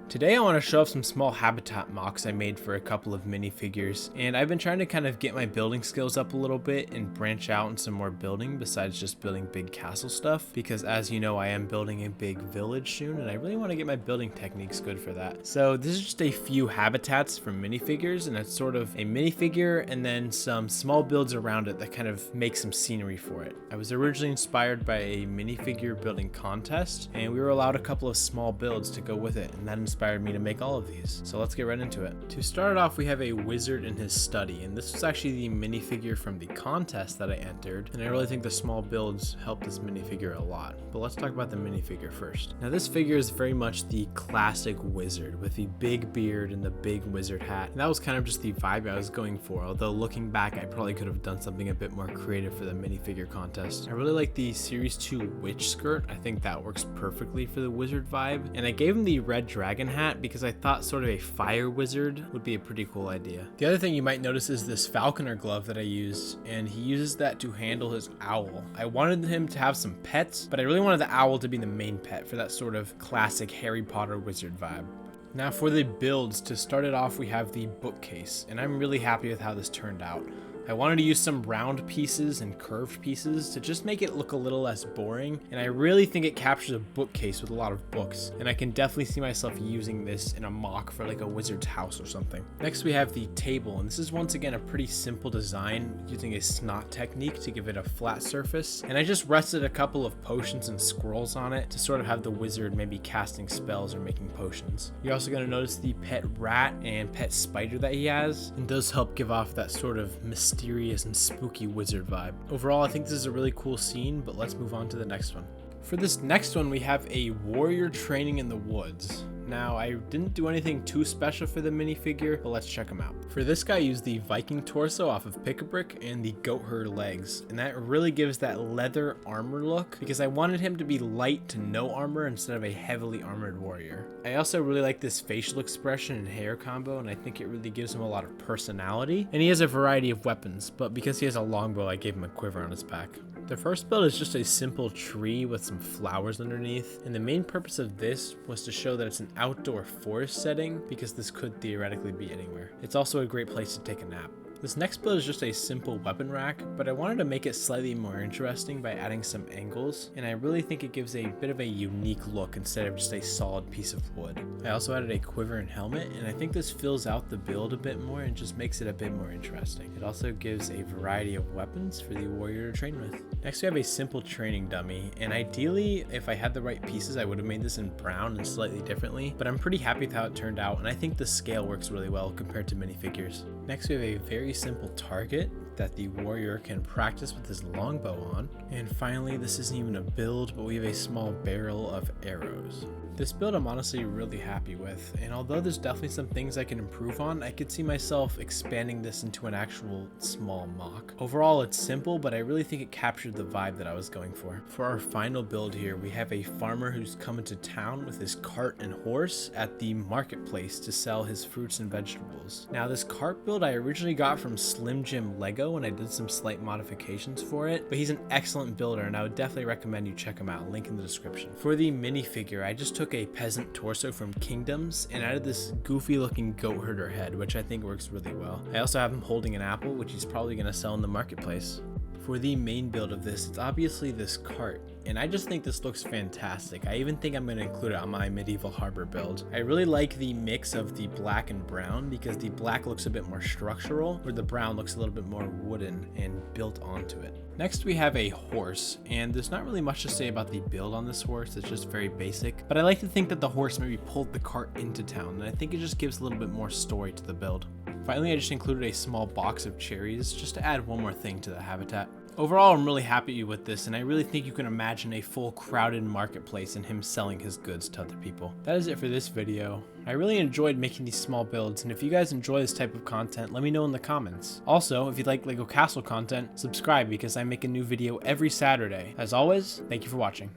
Today I want to show off some small habitat mocks I made for a couple of minifigures, and I've been trying to kind of get my building skills up a little bit and branch out in some more building besides just building big castle stuff, because as you know I am building a big village soon and I really want to get my building techniques good for that. So this is just a few habitats from minifigures, and it's sort of a minifigure and then some small builds around it that kind of make some scenery for it. I was originally inspired by a minifigure building contest, and we were allowed a couple of small builds to go with it, and that inspired me to make all of these. So let's get right into it. To start it off, we have a wizard in his study, and this was actually the minifigure from the contest that I entered, and I really think the small builds helped this minifigure a lot. But let's talk about the minifigure first. Now this figure is very much the classic wizard with the big beard and the big wizard hat, and that was kind of just the vibe I was going for, although looking back I probably could have done something a bit more creative for the minifigure contest. I really like the series 2 witch skirt. I think that works perfectly for the wizard vibe, and I gave him the red dragon hat because I thought sort of a fire wizard would be a pretty cool idea. The other thing you might notice is this falconer glove that I used, and he uses that to handle his owl. I wanted him to have some pets, but I really wanted the owl to be the main pet for that sort of classic Harry Potter wizard vibe. Now for the builds, to start it off we have the bookcase, and I'm really happy with how this turned out. I wanted to use some round pieces and curved pieces to just make it look a little less boring, and I really think it captures a bookcase with a lot of books, and I can definitely see myself using this in a mock for like a wizard's house or something. Next we have the table, and this is once again a pretty simple design using a snot technique to give it a flat surface, and I just rested a couple of potions and scrolls on it to sort of have the wizard maybe casting spells or making potions. You're also going to notice the pet rat and pet spider that he has, and those help give off that sort of mysterious and spooky wizard vibe. Overall, I think this is a really cool scene, but let's move on to the next one. For this next one, we have a warrior training in the woods. Now, I didn't do anything too special for the minifigure, but let's check him out. For this guy, I used the Viking torso off of Pick-a-Brick and the goat herd legs, and that really gives that leather armor look because I wanted him to be light to no armor instead of a heavily armored warrior. I also really like this facial expression and hair combo, and I think it really gives him a lot of personality, and he has a variety of weapons, but because he has a longbow, I gave him a quiver on his back. The first build is just a simple tree with some flowers underneath, and the main purpose of this was to show that it's an outdoor forest setting because this could theoretically be anywhere. It's also a great place to take a nap. This next build is just a simple weapon rack, but I wanted to make it slightly more interesting by adding some angles, and I really think it gives a bit of a unique look instead of just a solid piece of wood. I also added a quiver and helmet, and I think this fills out the build a bit more and just makes it a bit more interesting. It also gives a variety of weapons for the warrior to train with. Next we have a simple training dummy, and ideally if I had the right pieces I would have made this in brown and slightly differently, but I'm pretty happy with how it turned out, and I think the scale works really well compared to minifigures. Next we have a very simple target that the warrior can practice with his longbow on. And finally, this isn't even a build, but we have a small barrel of arrows. This build I'm honestly really happy with, and although there's definitely some things I can improve on, I could see myself expanding this into an actual small mock. Overall, it's simple, but I really think it captured the vibe that I was going for. For our final build here, we have a farmer who's coming to town with his cart and horse at the marketplace to sell his fruits and vegetables. Now this cart build I originally got from Slim Jim Lego, and I did some slight modifications for it, but he's an excellent builder and I would definitely recommend you check him out, link in the description. For the minifigure, I just took a peasant torso from Kingdoms and added this goofy looking goat herder head, which I think works really well. I also have him holding an apple, which he's probably going to sell in the marketplace. For the main build of this, it's obviously this cart, and I just think this looks fantastic. I even think I'm going to include it on my medieval harbor build. I really like the mix of the black and brown because the black looks a bit more structural, where the brown looks a little bit more wooden and built onto it. Next we have a horse, and there's not really much to say about the build on this horse, it's just very basic, but I like to think that the horse maybe pulled the cart into town, and I think it just gives a little bit more story to the build. Finally, I just included a small box of cherries just to add one more thing to the habitat. Overall, I'm really happy with this, and I really think you can imagine a full crowded marketplace and him selling his goods to other people. That is it for this video. I really enjoyed making these small builds, and if you guys enjoy this type of content, let me know in the comments. Also, if you'd like LEGO Castle content, subscribe because I make a new video every Saturday. As always, thank you for watching.